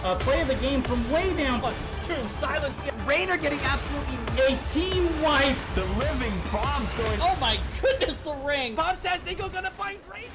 play of the game from way down. Silence. Rainer getting absolutely A team wipe. The living bomb's going. Oh my goodness, the ring. Bombstas Dingo gonna find Rainer.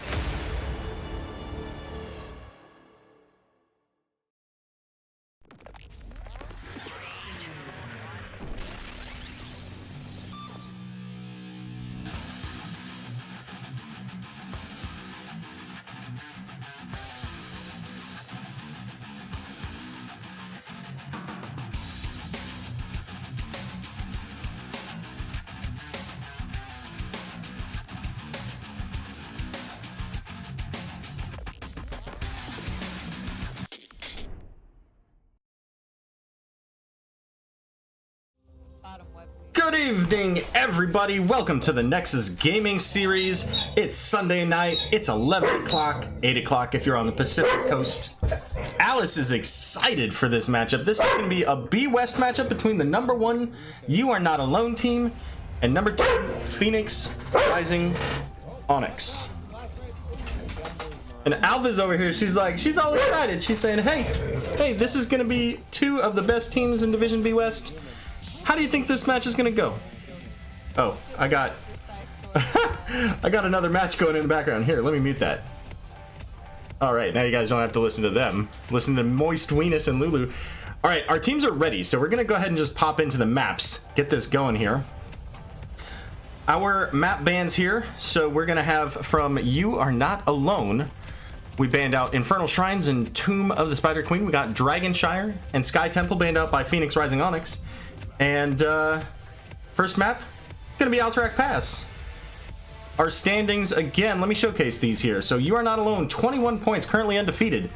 Good evening, everybody. Welcome to the Nexus Gaming Series. It's Sunday night. It's 11 o'clock, 8 o'clock if you're on the Pacific Coast. Alice is excited for this matchup. This is going to be a B West matchup between the number 1 You Are Not Alone team and number 2 Phoenix Rising Onyx. And Alpha's over here. She's all excited. She's saying, hey, this is going to be 2 of the best teams in Division B West. How do you think this match is gonna go? Oh, I got another match going in the background. Here, let me mute that. Alright, now you guys don't have to listen to them. Listen to Moist Weenus and Lulu. Alright, our teams are ready, so we're gonna go ahead and just pop into the maps. Get this going here. Our map bans here, so we're gonna have from You Are Not Alone. We banned out Infernal Shrines and Tomb of the Spider Queen. We got Dragonshire and Sky Temple banned out by Phoenix Rising Onyx. And first map, gonna be Alterac Pass. Our standings again, let me showcase these here. So You Are Not Alone, 21 points, currently undefeated.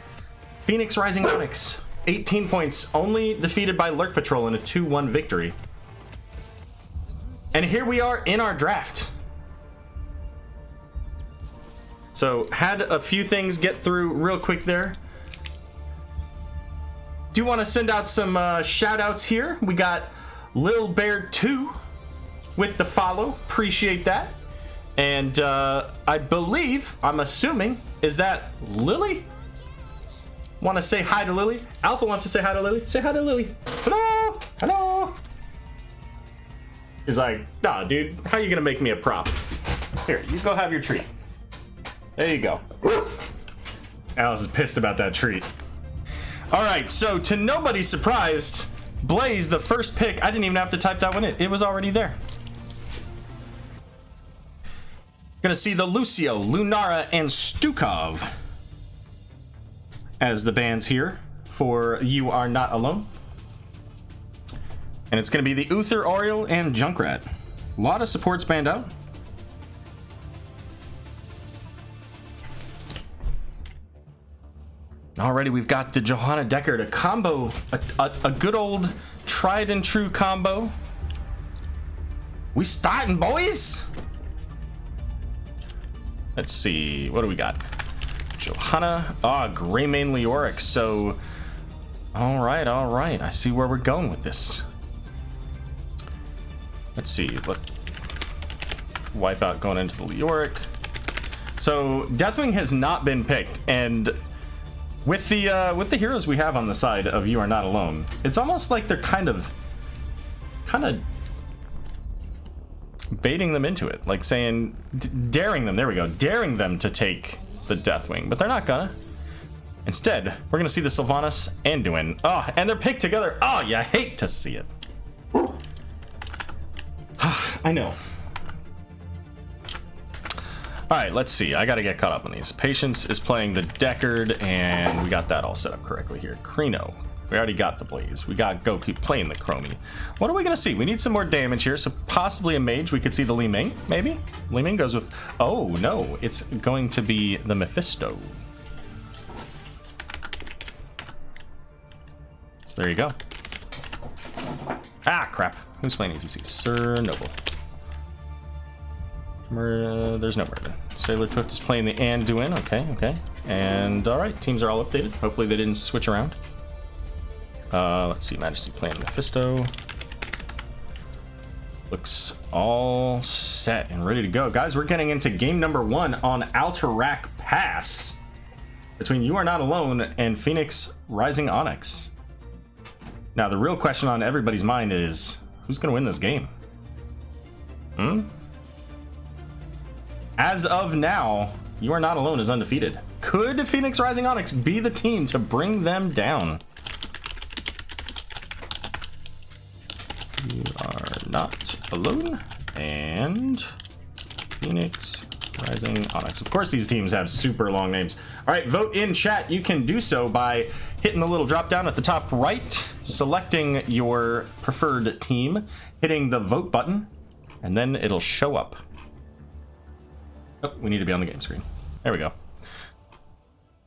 Phoenix Rising Onyx, 18 points, only defeated by Lurk Patrol in a 2-1 victory. And here we are in our draft. So had a few things get through real quick there. Do want to send out some shout outs here. We got Lil Bear 2 with the follow. Appreciate that. And I believe, I'm assuming, is that Lily? Want to say hi to Lily? Alpha wants to say hi to Lily. Say hi to Lily. Hello! Hello! He's like, nah, dude, how you gonna make me a prop? Here, you go have your treat. There you go. Alice is pissed about that treat. Alright, so to nobody's surprise, Blaze, the first pick, I didn't even have to type that one in. It was already there. Gonna see the Lucio, Lunara, and Stukov as the bands here for You Are Not Alone. And it's gonna be the Uther, Oriole, and Junkrat. A lot of supports banned out. Already we've got the Johanna Deckard, a combo, a good old tried and true combo. We starting, boys. Let's see, what do we got? Johanna, Greymane Leoric. So, all right, I see where we're going with this. Let's see, Wipeout going into the Leoric. So Deathwing has not been picked, and with the heroes we have on the side of You Are Not Alone, it's almost like they're kind of baiting them into it, like saying, daring them. There we go, daring them to take the Deathwing, but they're not gonna. Instead, we're gonna see the Sylvanas Anduin. Oh, and they're picked together. Oh, you hate to see it. I know. Alright, let's see. I gotta get caught up on these. Patience is playing the Deckard, and we got that all set up correctly here. Krino. We already got the Blaze. We got Goku playing the Chromie. What are we gonna see? We need some more damage here, so possibly a mage. We could see the Li Ming, maybe? Li Ming goes with... Oh, no. It's going to be the Mephisto. So there you go. Ah, crap. Who's playing ATC? Sir Noble. There's no murder. Sailor Twift is playing the Anduin. Okay. And alright, teams are all updated. Hopefully they didn't switch around. Let's see, Majesty playing Mephisto. Looks all set and ready to go. Guys, we're getting into game number 1 on Alterac Pass. between You Are Not Alone and Phoenix Rising Onyx. Now, the real question on everybody's mind is, who's going to win this game? As of now, You Are Not Alone is undefeated. Could Phoenix Rising Onyx be the team to bring them down? You Are Not Alone and Phoenix Rising Onyx. Of course, these teams have super long names. All right, vote in chat. You can do so by hitting the little drop down at the top right, selecting your preferred team, hitting the vote button, and then it'll show up. Oh, we need to be on the game screen. There we go.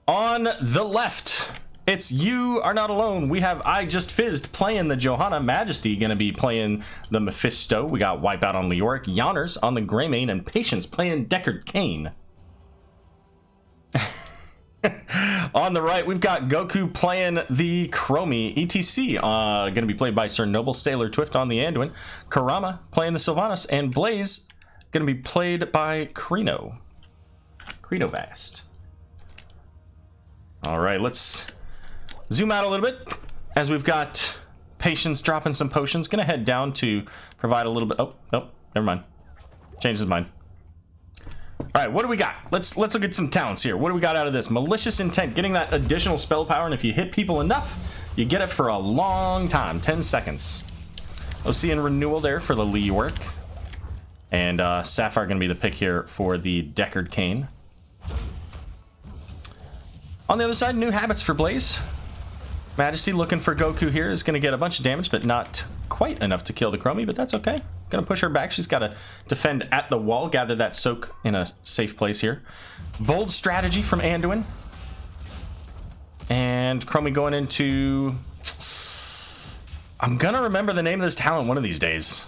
On the left, it's You Are Not Alone. We have I Just Fizzed playing the Johanna. Majesty gonna be playing the Mephisto. We got Wipeout on Leoric, Yonners on the Greymane, and Patience playing Deckard Cain. On the right, we've got Goku playing the Chromie. ETC gonna be played by Sir Noble Sailor Twift on the Anduin. Kurama playing the Sylvanas, and Blaze gonna be played by Krino. Vast. All right, let's zoom out a little bit as we've got Patience dropping some potions. Gonna head down to provide a little bit. Oh, nope, never mind. Changed his mind. All right, what do we got? Let's look at some talents here. What do we got out of this? Malicious Intent, getting that additional spell power, and if you hit people enough, you get it for a long time, 10 seconds. OC and Renewal there for the Leoric. And Sapphire gonna be the pick here for the Deckard Cain. On the other side, new habits for Blaze. Majesty looking for Goku here is going to get a bunch of damage, but not quite enough to kill the Chromie, but that's okay. Going to push her back. She's got to defend at the wall, gather that soak in a safe place here. Bold strategy from Anduin. And Chromie going into... I'm going to remember the name of this talent one of these days.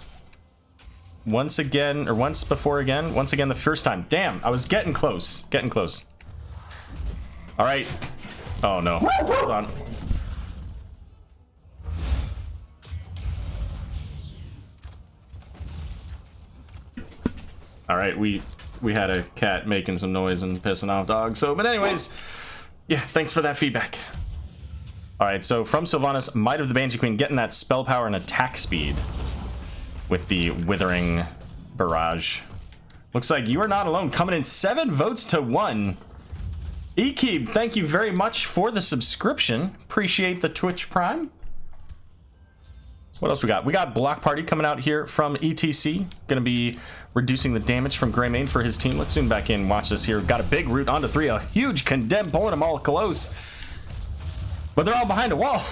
Once again, or once before again. Once again the first time. Damn, I was getting close. Getting close. All right. Oh no. Hold on. All right, we had a cat making some noise and pissing off dogs. So, but anyways, yeah, thanks for that feedback. All right, so from Sylvanas, Might of the Banshee Queen, getting that spell power and attack speed with the Withering Barrage. Looks like You Are Not Alone coming in 7 votes to 1. Ekeb, thank you very much for the subscription. Appreciate the Twitch Prime. What else we got? We got Block Party coming out here from ETC. Gonna be reducing the damage from Greymane for his team. Let's zoom back in, watch this here. Got a big root onto 3, a huge Condemn, pulling them all close. But they're all behind a wall.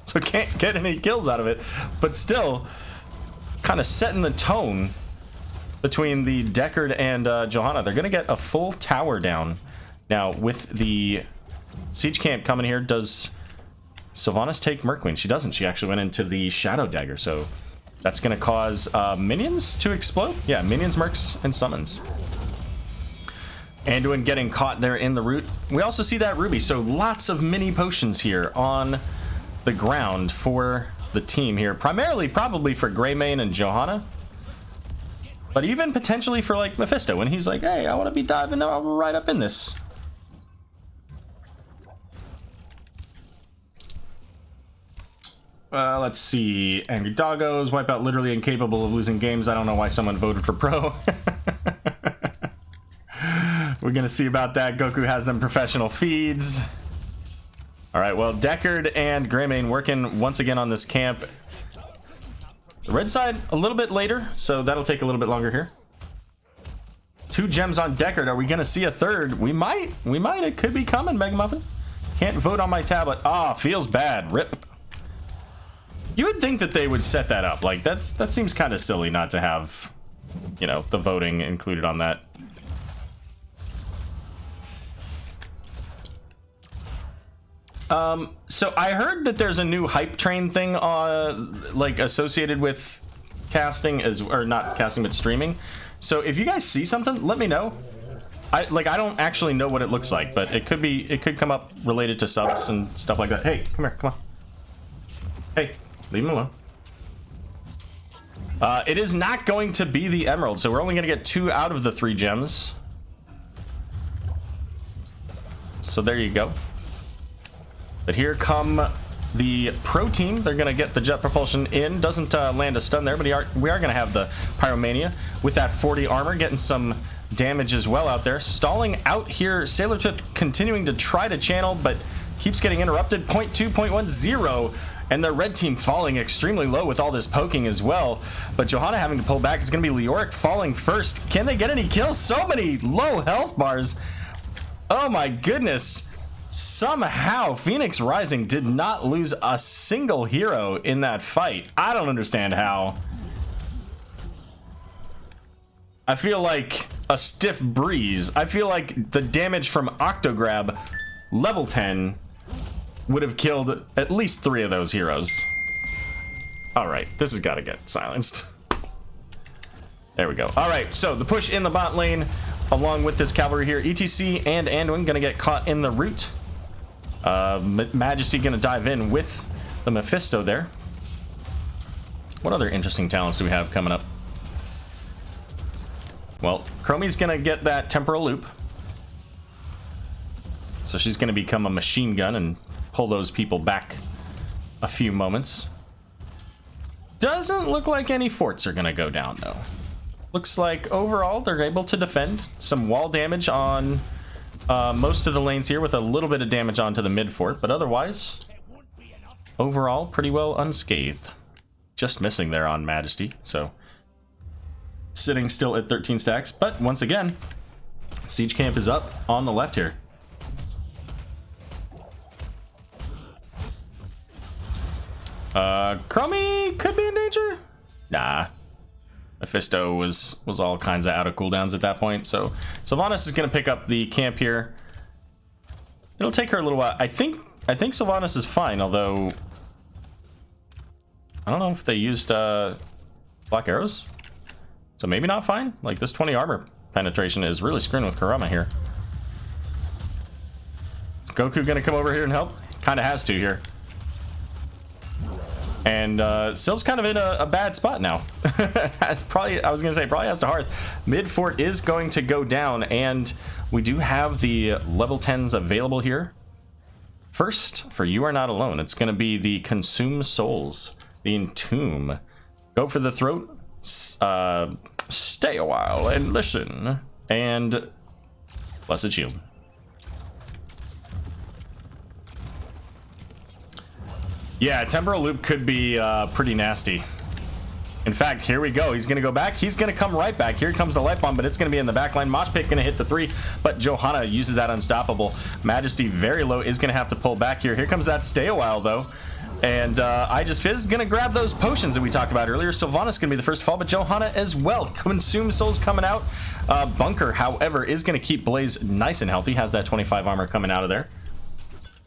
So can't get any kills out of it. But still, kind of setting the tone between the Deckard and Johanna. They're gonna get a full tower down. Now, with the Siege Camp coming here, does Sylvanas take Merqueen? She doesn't. She actually went into the Shadow Dagger, so that's going to cause minions to explode. Yeah, minions, mercs, and summons. Anduin getting caught there in the root. We also see that Ruby, so lots of mini potions here on the ground for the team here. Primarily, probably for Greymane and Johanna. But even potentially for, like, Mephisto, when he's like, hey, I want to be diving right up in this. Let's see. Angry Doggos, Wipeout literally incapable of losing games. I don't know why someone voted for Pro. We're gonna see about that. Goku has them professional feeds. All right, well, Deckard and Greymane working once again on this camp. The red side a little bit later, so that'll take a little bit longer here. 2 gems on Deckard. Are we gonna see a third? We might. It could be coming, Mega Muffin. Can't vote on my tablet. Ah, feels bad. Rip. You would think that they would set that up. Like, that seems kind of silly not to have, you know, the voting included on that. So I heard that there's a new hype train thing like associated with casting or not casting but streaming. So if you guys see something, let me know. I don't actually know what it looks like, but it could come up related to subs and stuff like that. Hey, come here, come on. Hey, leave him alone. It is not going to be the emerald, so we're only going to get 2 out of the 3 gems. So there you go. But here come the pro team. They're going to get the jet propulsion in. Doesn't land a stun there, but we are going to have the Pyromania with that 40 armor, getting some damage as well out there. Stalling out here. Sailor Tip continuing to try to channel, but keeps getting interrupted. 0.2, 0.10. And the red team falling extremely low with all this poking as well. But Johanna having to pull back. It's going to be Leoric falling first. Can they get any kills? So many low health bars. Oh my goodness. Somehow Phoenix Rising did not lose a single hero in that fight. I don't understand how. I feel like a stiff breeze. I feel like the damage from Octograb level 10 would have killed at least 3 of those heroes. All right, this has got to get silenced. There we go. All right, so the push in the bot lane along with this cavalry here. ETC and Anduin gonna get caught in the root. Majesty gonna dive in with the Mephisto there. What other interesting talents do we have coming up? Well, Chromie's gonna get that temporal loop. So she's gonna become a machine gun and pull those people back a few moments. Doesn't look like any forts are gonna go down though. Looks like overall they're able to defend. Some wall damage on most of the lanes here with a little bit of damage onto the mid fort, but otherwise overall pretty well unscathed. Just missing there on Majesty, so sitting still at 13 stacks. But once again, Siege Camp is up on the left here. Chromie could be in danger. Nah, Mephisto was all kinds of out of cooldowns at that point. So Sylvanas is going to pick up the camp here. It'll take her a little while. I think Sylvanas is fine, although I don't know if they used black arrows. So maybe not fine. Like this 20 armor penetration is really screwing with Kurama here. Is Goku going to come over here and help? Kind of has to here. And Sylv's kind of in a bad spot now. Probably, I was gonna say, probably has to hearth. Mid fort is going to go down, and we do have the level 10s available here. First, for You Are Not Alone, it's gonna be the Consume Souls, the Entomb. Go for the throat, stay a while and listen, and Blessed Shield. Yeah, temporal loop could be pretty nasty. In fact, here we go. He's going to go back. He's going to come right back. Here comes the light bomb, but it's going to be in the back line. Mosh Pit going to hit the 3, but Johanna uses that unstoppable. Majesty very low is going to have to pull back here. Here comes that stay a while, though. And I Just Fizz going to grab those potions that we talked about earlier. Sylvanas going to be the first fall, but Johanna as well. Consume Souls coming out. Bunker, however, is going to keep Blaze nice and healthy. Has that 25 armor coming out of there.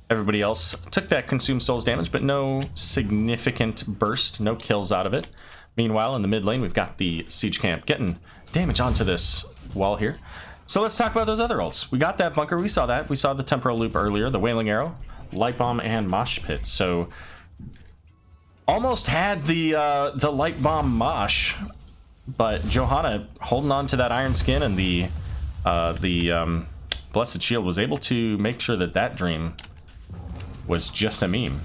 Everybody else took that Consume Souls damage, but no significant burst, no kills out of it. Meanwhile, in the mid lane, we've got the Siege Camp getting damage onto this wall here. So let's talk about those other ults. We got that Bunker, we saw that. We saw the Temporal Loop earlier, the Wailing Arrow, Light Bomb, and Mosh Pit. So almost had the Light Bomb Mosh, but Johanna holding on to that Iron Skin and the Blessed Shield was able to make sure that that dream was just a meme.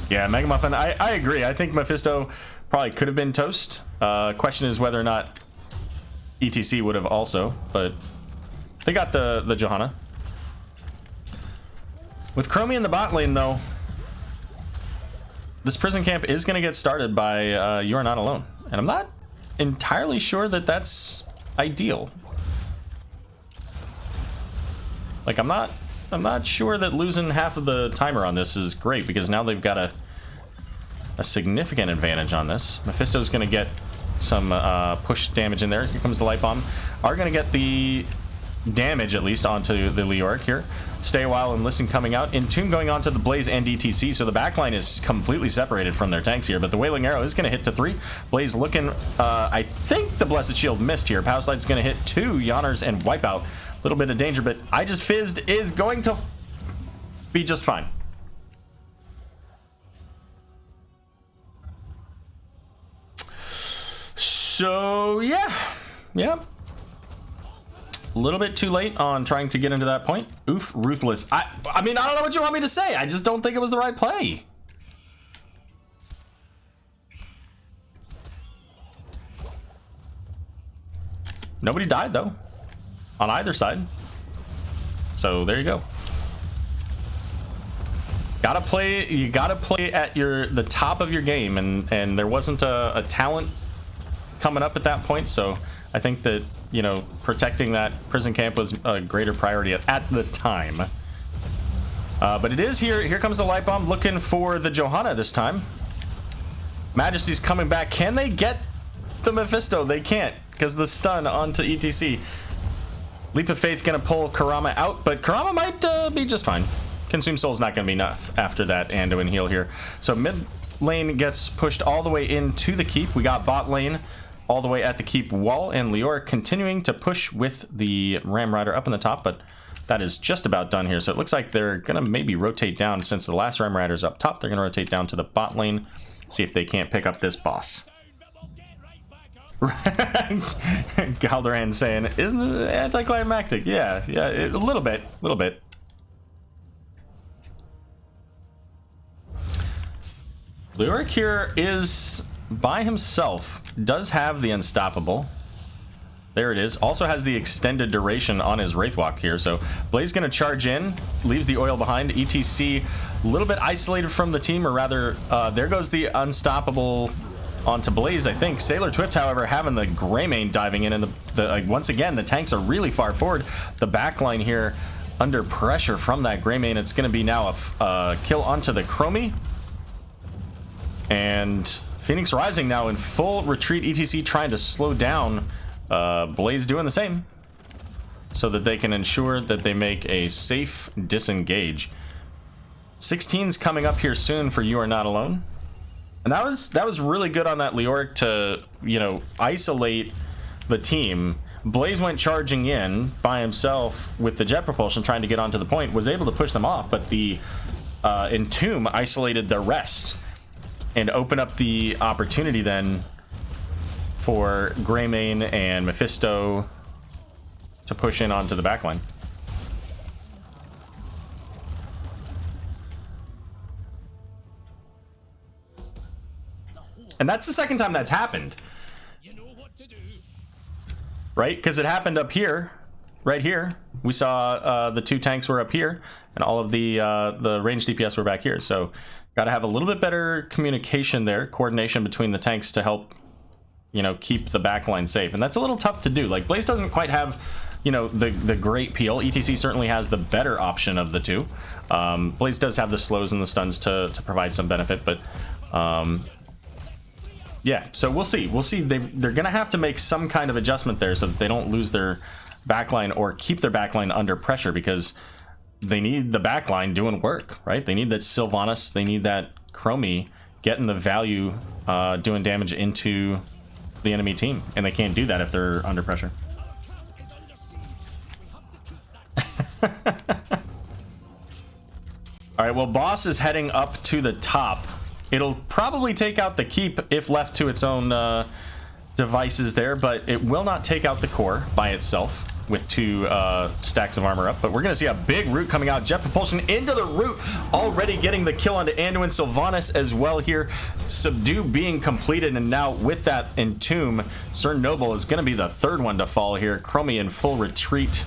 Yeah, Mega Muffin, I agree. I think Mephisto probably could have been toast. Question is whether or not ETC would have also, but they got the Johanna. With Chromie in the bot lane, though, this prison camp is going to get started by You Are Not Alone. And I'm not entirely sure that that's ideal. Like, I'm not sure that losing half of the timer on this is great, because now they've got a significant advantage on this. Mephisto's going to get some push damage in there. Here comes the Light Bomb. Are going to get the damage, at least, onto the Leoric here. Stay a while and listen coming out. Entomb going onto the Blaze and ETC, so the backline is completely separated from their tanks here, but the Wailing Arrow is going to hit to 3. Blaze looking, I think the Blessed Shield missed here. Power Slide's going to hit 2 Yawners and Wipeout. Little bit of danger, but I Just Fizzed is going to be just fine. So yeah, A little bit too late on trying to get into that point. Oof, ruthless. I mean, I don't know what you want me to say. I just don't think it was the right play. Nobody died though, on either side. So there you go. You gotta play at the top of your game, and there wasn't a talent coming up at that point. So I think that, you know, protecting that prison camp was a greater priority at the time. But it is here. Here comes the light bomb, looking for the Johanna this time. Majesty's coming back. Can they get the Mephisto? They can't, because the stun onto ETC. Leap of Faith gonna pull Karama out, but Karama might be just fine. Consume Soul's not gonna be enough after that Anduin heal here. So mid lane gets pushed all the way into the keep. We got bot lane all the way at the keep wall, and Leoric continuing to push with the Ram Rider up in the top, but that is just about done here. So it looks like they're gonna maybe rotate down. Since the last Ram Rider's up top, they're gonna rotate down to the bot lane, see if they can't pick up this boss. Galdoran saying, isn't it anticlimactic? Yeah, a little bit. Leoric here is by himself, does have the unstoppable. There it is. Also has the extended duration on his Wraithwalk here. So Blaze gonna charge in, leaves the oil behind. ETC a little bit isolated from the team, or rather, there goes the unstoppable onto Blaze, I think. Sailor Twift, however, having the Greymane diving in, and like, once again, the tanks are really far forward. The backline here under pressure from that Greymane. It's gonna be now a kill onto the Chromie. And Phoenix Rising now in full retreat. ETC trying to slow down. Blaze doing the same, so that they can ensure that they make a safe disengage. 16's coming up here soon for You Are Not Alone. And that was really good on that Leoric to, you know, isolate the team. Blaze went charging in by himself with the jet propulsion, trying to get onto the point, was able to push them off, but the Entomb isolated the rest and opened up the opportunity then for Greymane and Mephisto to push in onto the backline. And that's the second time that's happened. Right? Because it happened up here. Right here. We saw the two tanks were up here, and all of the ranged DPS were back here. So got to have a little bit better communication there, coordination between the tanks to help, you know, keep the backline safe. And that's a little tough to do. Like, Blaze doesn't quite have, you know, the great peel. ETC certainly has the better option of the two. Blaze does have the slows and the stuns to provide some benefit, but yeah, so we'll see. They're gonna have to make some kind of adjustment there so that they don't lose their backline or keep their backline under pressure, because they need the backline doing work, right? They need that Sylvanas, they need that Chromie getting the value, doing damage into the enemy team, and they can't do that if they're under pressure. All right, well, boss is heading up to the top. It'll probably take out the keep if left to its own devices there, but it will not take out the core by itself with two stacks of armor up. But we're gonna see a big root coming out. Jet propulsion into the root, already getting the kill onto Anduin. Sylvanas as well here. Subdue being completed, and now with that Entomb, Sir Noble is gonna be the third one to fall here. Chromie in full retreat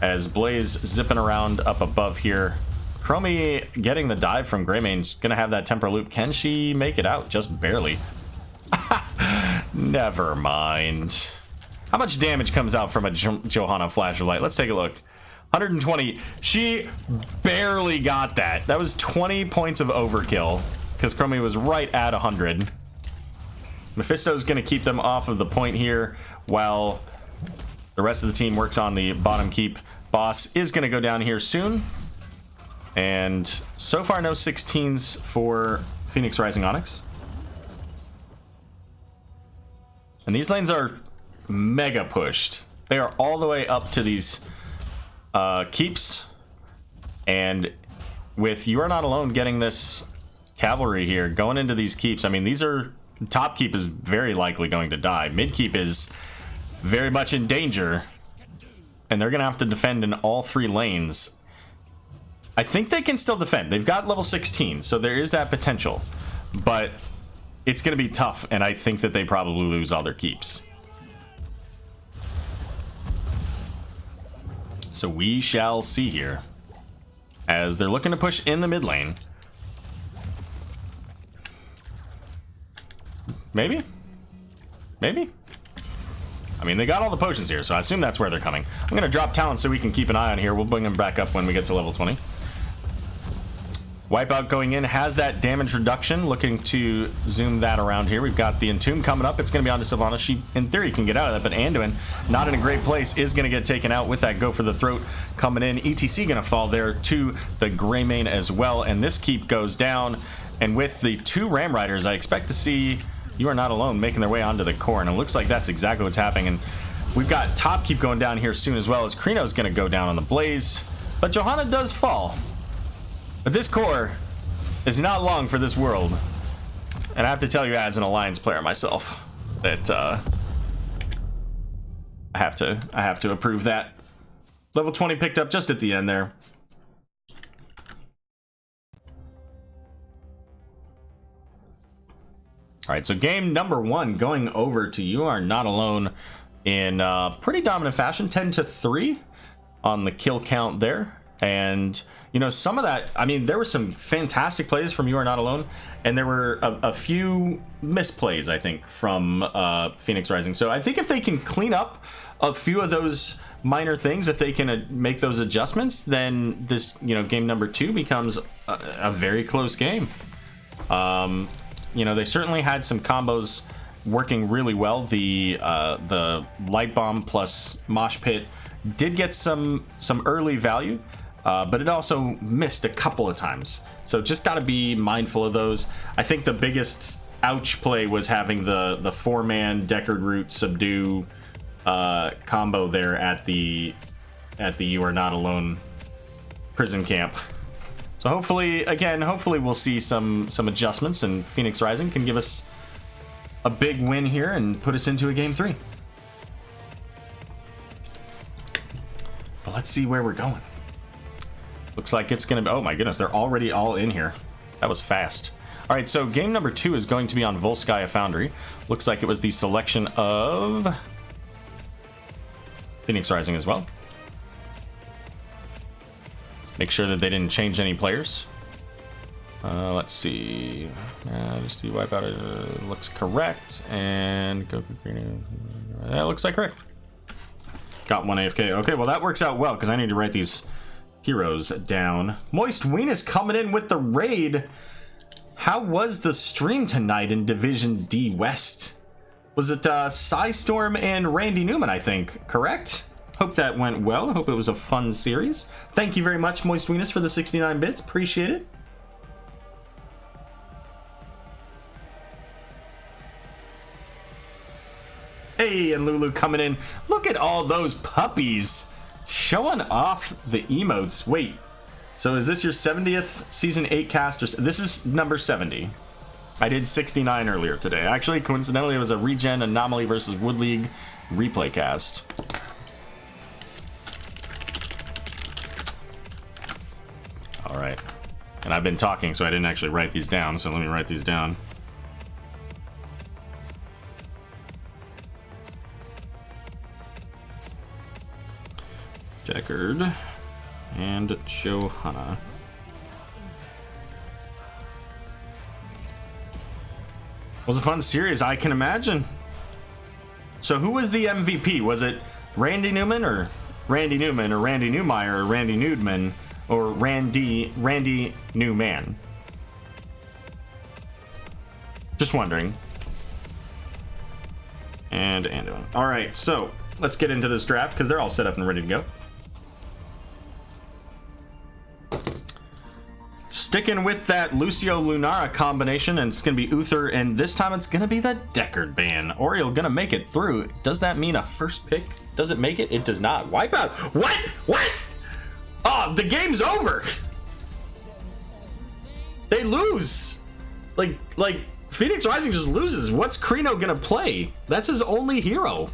as Blaze zipping around up above here. Chromie getting the dive from Greymane's gonna have that temporal loop. Can she make it out? Just barely. Never mind. How much damage comes out from a Johanna Flash of Light? Let's take a look. 120. She barely got that. That was 20 points of overkill, because Chromie was right at 100. Mephisto's gonna keep them off of the point here while the rest of the team works on the bottom keep. Boss is gonna go down here soon. And so far, no 16s for Phoenix Rising Onyx. And these lanes are mega pushed. They are all the way up to these keeps. And with You Are Not Alone getting this cavalry here, going into these keeps, I mean, these are... Top keep is very likely going to die. Mid keep is very much in danger. and they're gonna have to defend in all 3 lanes. I think they can still defend. They've got level 16, so there is that potential, but it's gonna be tough, and I think that they probably lose all their keeps. So we shall see here, as they're looking to push in the mid lane. Maybe? Maybe? I mean, they got all the potions here, so I assume that's where they're coming. I'm going to drop talent so we can keep an eye on here. We'll bring them back up when we get to level 20. Wipeout going in has that damage reduction. Looking to zoom that around here. We've got the Entomb coming up. It's going to be on to Sylvana. She, in theory, can get out of that, but Anduin, not in a great place, is going to get taken out with that go for the throat coming in. ETC going to fall there to the Greymane as well, and this keep goes down. And with the 2 Ram Riders, I expect to see You Are Not Alone making their way onto the core, and it looks like that's exactly what's happening. And we've got top keep going down here soon as well, as Krino's going to go down on the Blaze, but Johanna does fall. But this core is not long for this world. And I have to tell you, as an Alliance player myself, that I have to approve that. Level 20 picked up just at the end there. Alright, so game number 1 going over to You Are Not Alone in pretty dominant fashion, 10-3 on the kill count there. And you know, some of that, I mean, there were some fantastic plays from You Are Not Alone, and there were a few misplays, I think, from Phoenix Rising. So I think if they can clean up a few of those minor things, if they can make those adjustments, then this, you know, game number 2 becomes a very close game. You know, they certainly had some combos working really well. The Light Bomb plus Mosh Pit did get some early value. But it also missed a couple of times. So just got to be mindful of those. I think the biggest ouch play was having the 4-man Deckard Root Subdue combo there at the You Are Not Alone prison camp. So hopefully we'll see some adjustments, and Phoenix Rising can give us a big win here and put us into a game 3. But let's see where we're going. Looks like it's going to be... Oh my goodness, they're already all in here. That was fast. All right, so game number 2 is going to be on Volskaya Foundry. Looks like it was the selection of Phoenix Rising as well. Make sure that they didn't change any players. Let's see. Just do Wipeout. Looks correct. And Goku Green. That looks like correct. Got 1 AFK. Okay, well that works out well, because I need to write these heroes down. Moist Weenus coming in with the raid. How was the stream tonight in Division D West? Was it Psystorm and Randy Newman, I think, correct? Hope that went well. Hope it was a fun series. Thank you very much, Moist Weenus, for the 69 bits. Appreciate it. Hey, and Lulu coming in. Look at all those puppies. Showing off the emotes. Wait, so is this your 70th season 8 cast? Or this is number 70. I did 69 earlier today. Actually, coincidentally, it was a Regen Anomaly versus Wood League replay cast. All right, and I've been talking, so I didn't actually write these down. So let me write these down. Deckard and Johanna. Was a fun series, I can imagine. So who was the MVP? Was it Randy Newman or Randy Newmeyer or Randy Newman or Randy Newman? Just wondering. And Anduin. All right, so let's get into this draft because they're all set up and ready to go. Sticking with that Lucio Lunara combination, and it's going to be Uther, and this time it's going to be the Deckard ban. Oriole going to make it through. Does that mean a first pick? Does it make it? It does not. Wipeout. What? What? Oh, the game's over. They lose. Like Phoenix Rising just loses. What's Krino going to play? That's his only hero.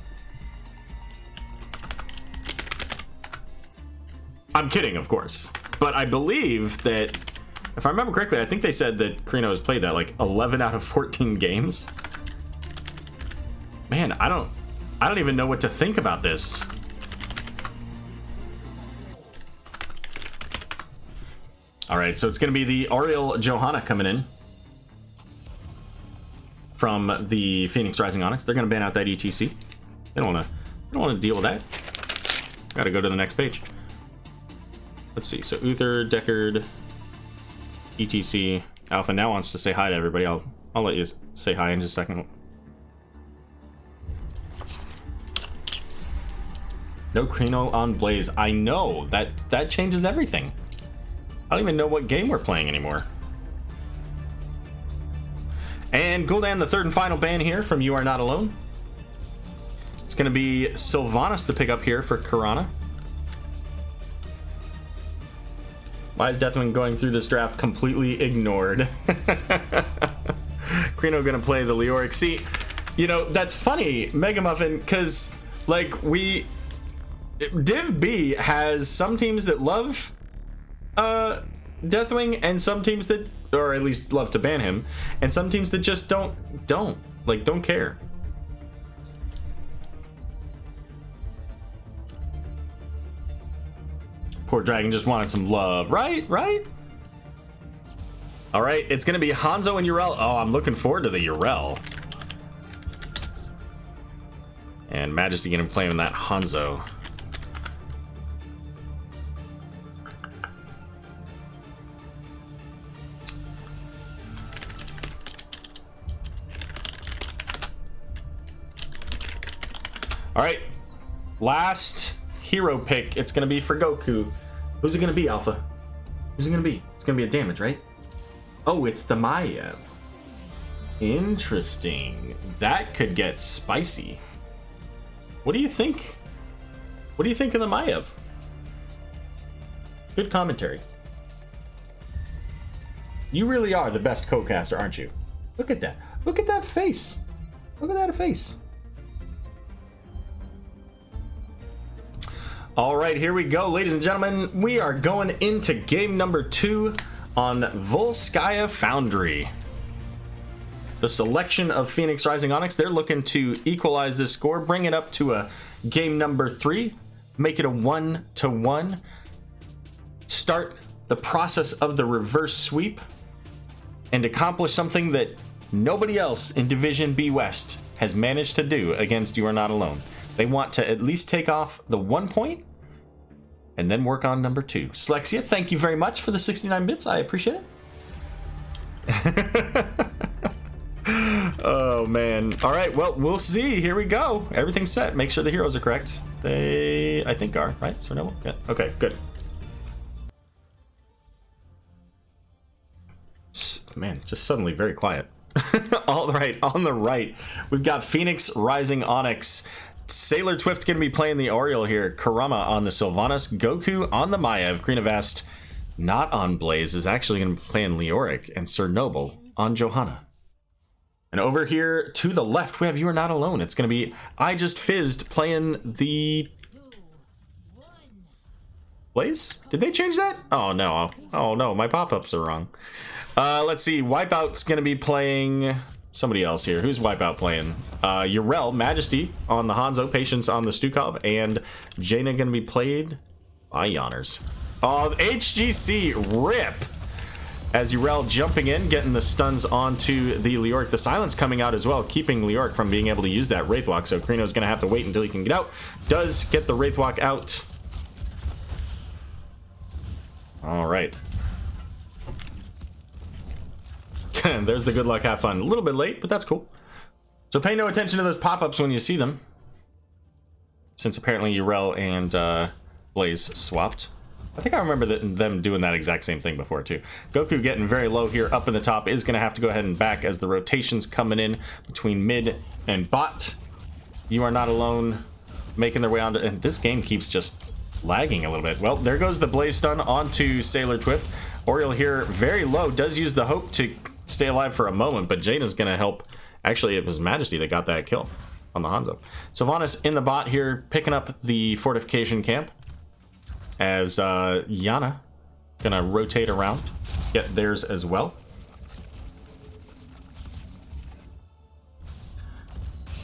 I'm kidding, of course. But I believe that, if I remember correctly, I think they said that Carino has played that like 11 out of 14 games. Man, I don't even know what to think about this. All right, so it's going to be the Oriel Johanna coming in from the Phoenix Rising Onyx. They're going to ban out that ETC. They don't want to deal with that. Got to go to the next page. Let's see. So Uther, Deckard, ETC, Alpha now wants to say hi to everybody. I'll let you say hi in just a second. No Crino on Blaze. I know that changes everything. I don't even know what game we're playing anymore. And Gul'dan, the third and final ban here from You Are Not Alone. It's going to be Sylvanas to pick up here for Karana. Why is Deathwing going through this draft completely ignored? Crino going to play the Leoric. See, you know, that's funny, Mega Muffin, because, like, Div B has some teams that love Deathwing and some teams that, or at least love to ban him, and some teams that just don't care. Poor Dragon just wanted some love, right? All right, it's gonna be Hanzo and Yrel. Oh, I'm looking forward to the Yrel. And Majesty gonna play him that Hanzo. All right, last hero pick. It's gonna be for Goku. Who's it gonna be, Alpha? Who's it gonna be? It's gonna be a damage, right? Oh, it's the Maiev. Interesting. That could get spicy. What do you think? What do you think of the Maiev? Good commentary. You really are the best co-caster, aren't you? Look at that. Look at that face. Look at that face. All right, here we go, ladies and gentlemen. We are going into game number 2 on Volskaya Foundry. The selection of Phoenix Rising Onyx, they're looking to equalize this score, bring it up to a game number 3, make it a 1-1, start the process of the reverse sweep, and accomplish something that nobody else in Division B West has managed to do against You Are Not Alone. They want to at least take off the 1 point and then work on number 2. Slexia, thank you very much for the 69 bits. I appreciate it. Oh, man. All right, well, we'll see. Here we go. Everything's set. Make sure the heroes are correct. They, I think, are, right? So no. Yeah. Okay, good. Man, just suddenly very quiet. All right, on the right, we've got Phoenix Rising Onyx. Sailor Twift going to be playing the Oriel here. Kurama on the Sylvanas. Goku on the Maiev. Greenavast not on Blaze is actually going to be playing Leoric. And Sir Noble on Johanna. And over here to the left, we have You Are Not Alone. It's going to be I Just Fizzed playing the Blaze? Did they change that? Oh, no. Oh, no. My pop-ups are wrong. Let's see. Wipeout's going to be playing somebody else here. Who's Wipeout playing? Yrel, Majesty on the Hanzo, Patience on the Stukov, and Jaina going to be played by Yonners. Oh, HGC rip! As Yrel jumping in, getting the stuns onto the Leoric. The silence coming out as well, keeping Leoric from being able to use that Wraithwalk. So Crino's going to have to wait until he can get out. Does get the Wraithwalk out. All right. There's the good luck, have fun. A little bit late, but that's cool. So pay no attention to those pop-ups when you see them, since apparently Yrel and Blaze swapped. I think I remember them doing that exact same thing before too. Goku getting very low here up in the top is going to have to go ahead and back as the rotations coming in between mid and bot. You Are Not Alone making their way onto, and this game keeps just lagging a little bit. Well, there goes the Blaze stun onto Sailor Twift. Oriel here very low, does use the hope to stay alive for a moment, but Jaina's going to help. Actually, it was Majesty that got that kill on the Hanzo. Sylvanas in the bot here, picking up the fortification camp. as Yana gonna rotate around, get theirs as well.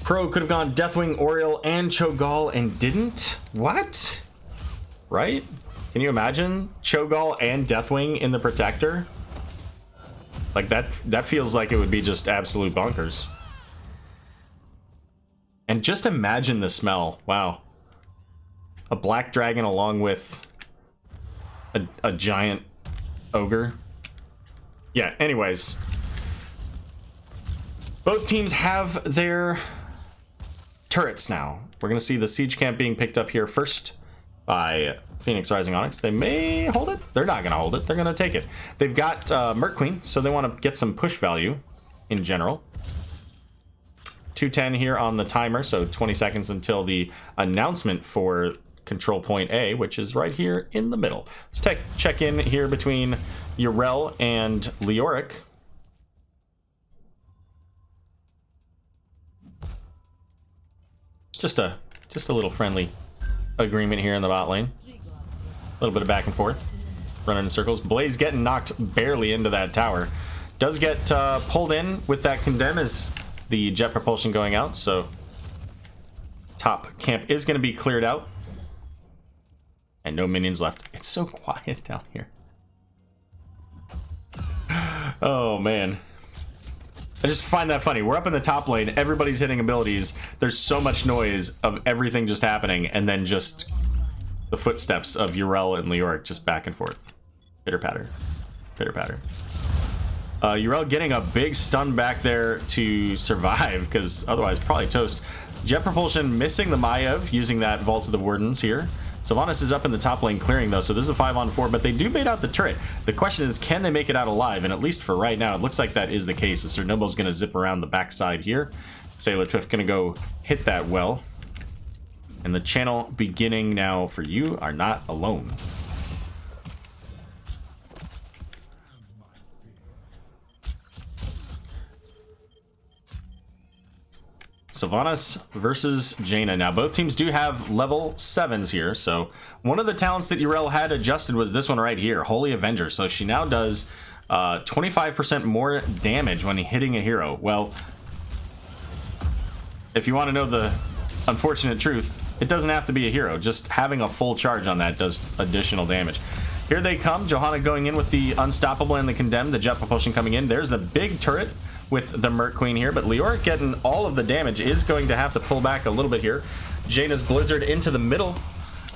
Pro could have gone Deathwing, Oriole, and Cho'Gall and didn't? What? Right? Can you imagine Cho'Gall and Deathwing in the Protector? Like that feels like it would be just absolute bonkers. And just imagine the smell. Wow. A black dragon along with a giant ogre. Yeah, anyways. Both teams have their turrets now. We're going to see the siege camp being picked up here first by Phoenix Rising Onyx. They may hold it. They're not going to hold it. They're going to take it. They've got Merc Queen, so they want to get some push value in general. 2:10 here on the timer, so 20 seconds until the announcement for control point A, which is right here in the middle. Let's check in here between Yrel and Leoric. Just a little friendly agreement here in the bot lane. A little bit of back and forth, running in circles. Blaze getting knocked barely into that tower. Does get pulled in with that condemn as the jet propulsion going out, so top camp is going to be cleared out. And no minions left. It's so quiet down here. Oh, man. I just find that funny. We're up in the top lane. Everybody's hitting abilities. There's so much noise of everything just happening. And then just the footsteps of Yrel and Leoric just back and forth. Pitter-patter. Pitter-patter. Yrel getting a big stun back there to survive, because otherwise probably toast. Jet propulsion missing the Maiev, using that Vault of the Wardens here. Sylvanas is up in the top lane clearing though, so this is a 5-on-4, but they do bait out the turret. The question is, can they make it out alive? And at least for right now, it looks like that is the case. The Sir Noble's going to zip around the backside here. Sailor Twift going to go hit that well. And the channel beginning now for you are not alone. Sylvanas versus Jaina. Now, both teams do have level 7s here, so one of the talents that Yrel had adjusted was this one right here, Holy Avenger. So she now does 25% more damage when hitting a hero. Well, if you want to know the unfortunate truth, it doesn't have to be a hero. Just having a full charge on that does additional damage. Here they come. Johanna going in with the Unstoppable and the Condemned. The jet propulsion coming in. There's the big turret with the Merc Queen here, but Leoric getting all of the damage is going to have to pull back a little bit here. Jaina's Blizzard into the middle,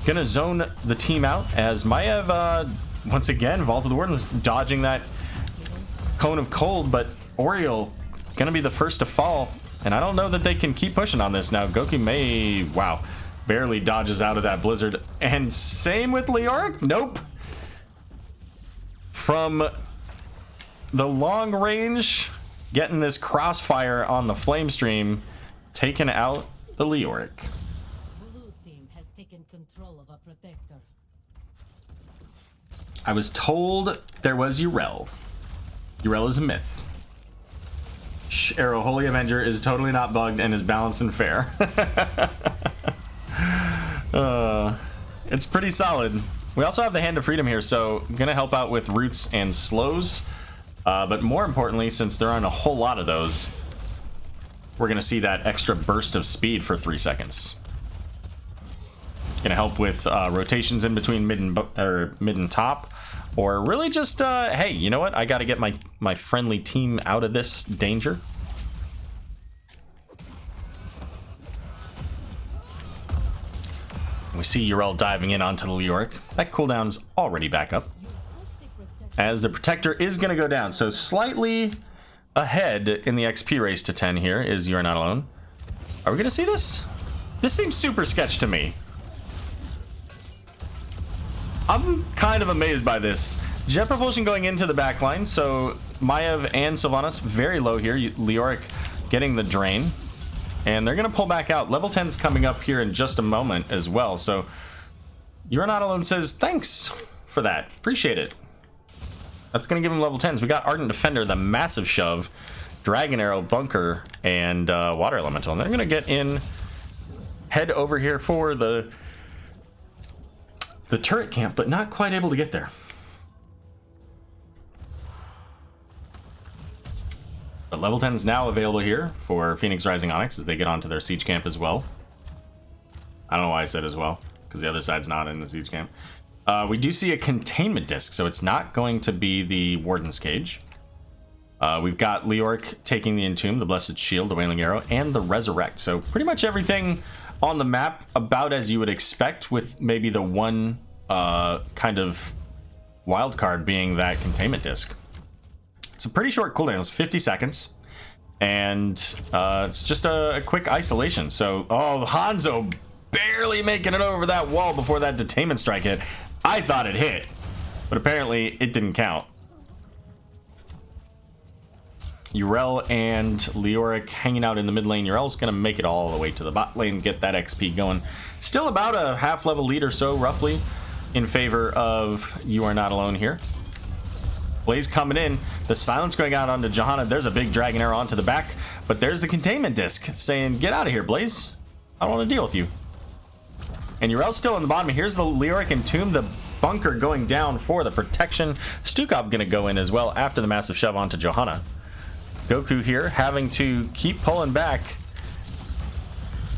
gonna zone the team out as Maiev once again, Vault of the Wardens dodging that Cone of Cold, but Oriole gonna be the first to fall, and I don't know that they can keep pushing on this now. Goki may, wow, barely dodges out of that Blizzard, and same with Leoric. Nope. From the long range, getting this crossfire on the flame stream, taking out the Leoric. Blue team has taken control of a protector. I was told there was Yrel. Yrel is a myth. Arrow Holy Avenger is totally not bugged and is balanced and fair. It's pretty solid. We also have the Hand of Freedom here, so gonna help out with roots and slows. But more importantly, since there aren't a whole lot of those, we're going to see that extra burst of speed for 3 seconds. Going to help with rotations in between mid and top. Or really just, hey, you know what? I got to get my friendly team out of this danger. We see Yrel diving in onto the Leoric. That cooldown's already back up, as the Protector is going to go down. So slightly ahead in the XP race to 10 here is You're Not Alone. Are we going to see this? This seems super sketch to me. I'm kind of amazed by this. Jet propulsion going into the back line, so Maiev and Sylvanas very low here. Leoric getting the drain, and they're going to pull back out. Level 10's coming up here in just a moment as well, so You're Not Alone says thanks for that. Appreciate it. That's going to give him level 10s. We got Ardent Defender, the massive shove, Dragon Arrow, Bunker, and Water Elemental. And they're going to get in, head over here for the the turret camp, but not quite able to get there. But level 10 is now available here for Phoenix Rising Onyx as they get onto their siege camp as well. I don't know why I said as well, because the other side's not in the siege camp. We do see a containment disc, so it's not going to be the Warden's Cage. We've got Leoric taking the Entomb, the Blessed Shield, the Wailing Arrow, and the Resurrect. So pretty much everything on the map about as you would expect, with maybe the one kind of wild card being that containment disc. It's a pretty short cooldown, it's 50 seconds, and it's just a quick isolation. So, oh, Hanzo barely making it over that wall before that detainment strike hit. I thought it hit, but apparently it didn't count. Yrel and Leoric hanging out in the mid lane. Yrel's gonna make it all the way to the bot lane, get that XP going. Still about a half level lead or so, roughly, in favor of You Are Not Alone here. Blaze coming in, the silence going out onto Johanna. There's a big dragon arrow onto the back, but there's the containment disc saying, get out of here, Blaze. I don't want to deal with you. And Yrel's still in the bottom. Here's the Leoric Entomb, the bunker going down for the protection. Stukov gonna go in as well after the massive shove onto Johanna. Goku here having to keep pulling back.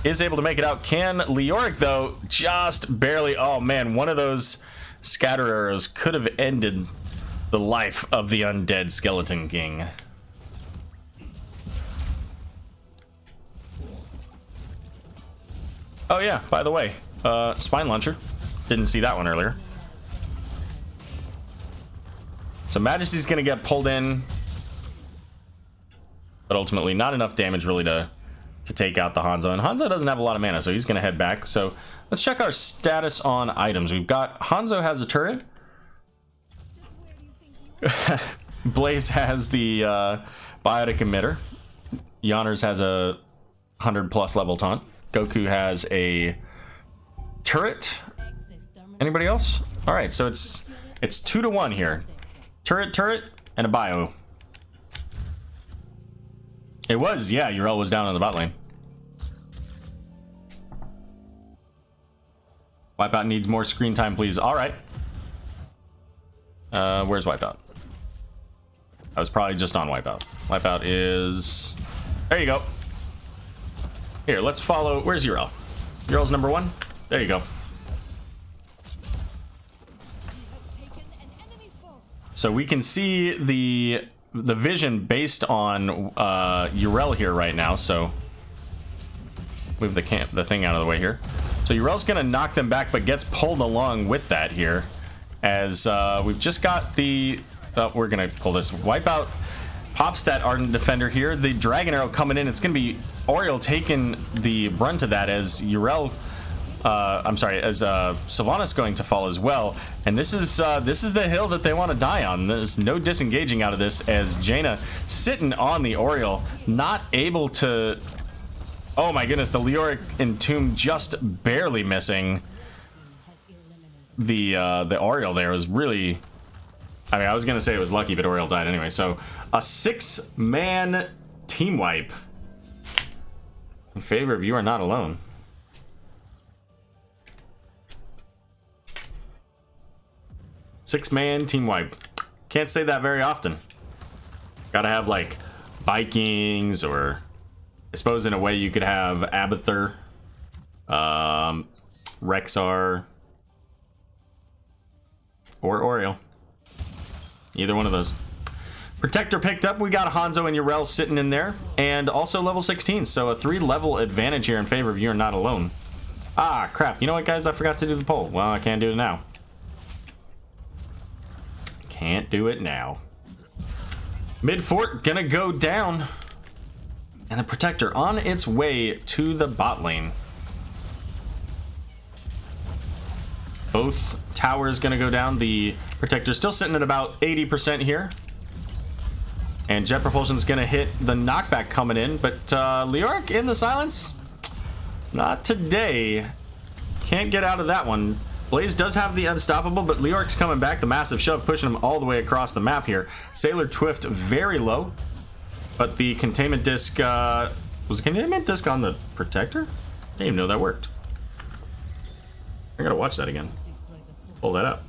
Is able to make it out. Can Leoric, though, just barely. Oh man, one of those scatter arrows could have ended the life of the undead Skeleton King. Oh yeah, by the way, Spine Launcher. Didn't see that one earlier. So Majesty's gonna get pulled in, but ultimately not enough damage really to take out the Hanzo. And Hanzo doesn't have a lot of mana, so he's gonna head back. So let's check our status on items. We've got Hanzo has a turret. Blaze has the biotic emitter. Yonners has a 100+ level taunt. Goku has a turret. Anybody else? All right, so it's 2-to-1 here. Turret, and a bio. It was, yeah. Yrel was down in the bot lane. Wipeout needs more screen time, please. All right. Where's Wipeout? I was probably just on Wipeout. Wipeout is... There you go. Here, let's follow... Where's Yrel? Yrel's number 1? There you go. So we can see the vision based on Yrel here right now. So move the thing out of the way here. So Yrel's gonna knock them back, but gets pulled along with that here. As we've just got the... we're gonna pull this. Wipeout pops that Ardent Defender here. The Dragon Arrow coming in. It's gonna be Oriel taking the brunt of that as Yrel... I'm sorry, as Sylvanas going to fall as well. And this is the hill that they want to die on. There's no disengaging out of this as Jaina sitting on the Oriel, not able to... Oh my goodness, the Leoric Entomb just barely missing. The Oriel there was really... I mean, I was gonna say it was lucky, but Oriel died anyway. So a 6-man team wipe in favor of You Are Not Alone. Six-man team wipe. Can't say that very often. Gotta have like Vikings, or I suppose in a way you could have Abathur, Rexar, or Oriel. Either one of those. Protector picked up. We got Hanzo and Yrel sitting in there, and also level 16. So a 3-level advantage here in favor of You Are Not Alone. Ah, crap. You know what, guys? I forgot to do the poll. Well, I can't do it now. Can't do it now. Mid fort gonna go down, and the Protector on its way to the bot lane. Both towers gonna go down. The Protector still sitting at about 80% here, and Jet Propulsion's gonna hit the knockback coming in, but Leoric in the silence, not today. Can't get out of that one. Blaze does have the unstoppable, but Leoric's coming back. The massive shove pushing him all the way across the map here. Sailor Twift very low, but the containment disc was the containment disc on the Protector? I didn't even know that worked. I gotta watch that again. Pull that up.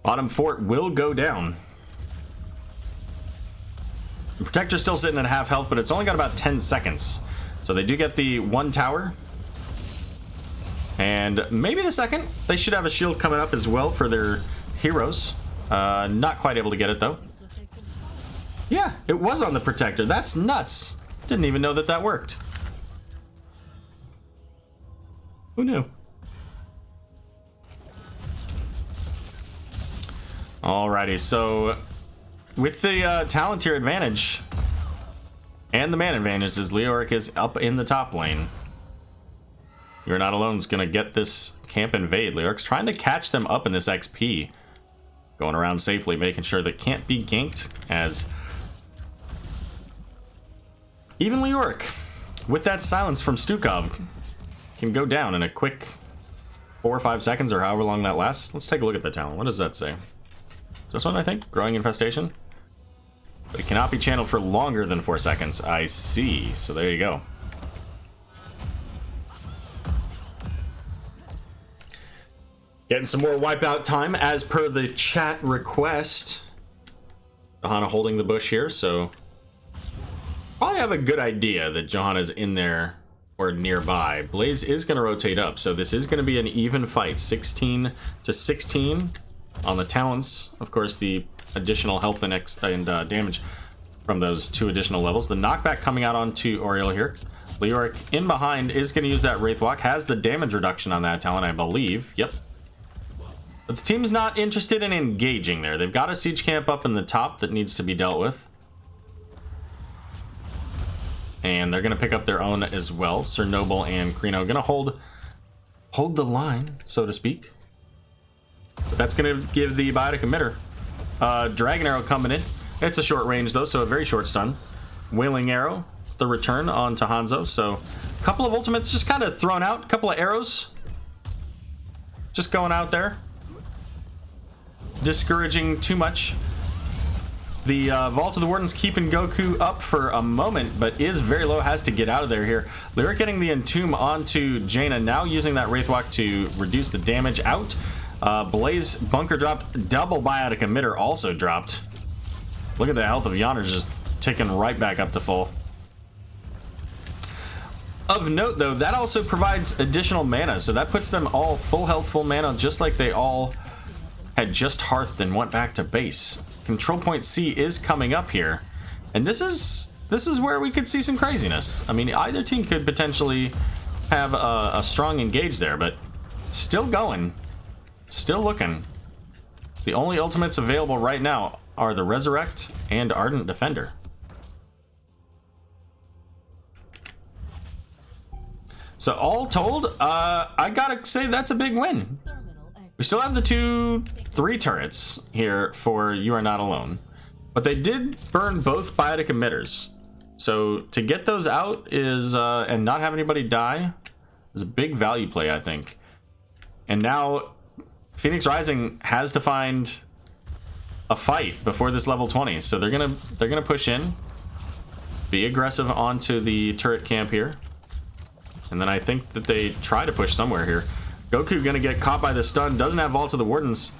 Bottom fort will go down. The protector's still sitting at half health, but it's only got about 10 seconds. So they do get the one tower. And maybe the second. They should have a shield coming up as well for their heroes. Not quite able to get it, though. Yeah, it was on the protector. That's nuts. Didn't even know that that worked. Who knew? Alrighty, so with the talent tier advantage and the man advantage, as Leoric is up in the top lane, You're Not Alone is going to get this camp invade. Leoric's trying to catch them up in this XP. Going around safely, making sure they can't be ganked, as even Leoric, with that silence from Stukov, can go down in a quick 4 or 5 seconds, or however long that lasts. Let's take a look at the talent. What does that say? This one, I think, Growing Infestation. But it cannot be channeled for longer than 4 seconds. I see. So there you go. Getting some more wipeout time as per the chat request. Johanna holding the bush here, so probably have a good idea that Johanna's in there or nearby. Blaze is going to rotate up, so this is going to be an even fight. 16 to 16 on the talents. Of course, the additional health and damage from those 2 additional levels. The knockback coming out onto Oriel here. Leoric in behind is going to use that Wraithwalk. Has the damage reduction on that talent, I believe. Yep. But the team's not interested in engaging there. They've got a siege camp up in the top that needs to be dealt with. And they're going to pick up their own as well. Sir Noble and Krino going to hold the line, so to speak. But that's going to give the biotic emitter. Dragon Arrow coming in. It's a short range, though, so a very short stun. Wailing Arrow, the return onto Hanzo. So a couple of ultimates just kind of thrown out. A couple of arrows just going out there. Discouraging too much. The Vault of the Warden's keeping Goku up for a moment, but is very low, has to get out of there here. Lyric getting the Entomb onto Jaina, now using that Wraithwalk to reduce the damage out. Blaze bunker dropped, double biotic emitter also dropped. Look at the health of Yonner's just ticking right back up to full. Of note, though, that also provides additional mana, so that puts them all full health, full mana, just like they all had just hearthed and went back to base. Control point C is coming up here, and this is where we could see some craziness. I mean, either team could potentially have a strong engage there, but still going, still looking. The only ultimates available right now are the Resurrect and Ardent Defender. So all told, I gotta say that's a big win. We still have the 2-3 turrets here for You Are Not Alone, but they did burn both biotic emitters. So to get those out is and not have anybody die is a big value play, I think. And now Phoenix Rising has to find a fight before this level 20, so they're gonna push in, be aggressive onto the turret camp here, and then I think that they try to push somewhere here. Goku gonna get caught by the stun, doesn't have Vault of the Wardens,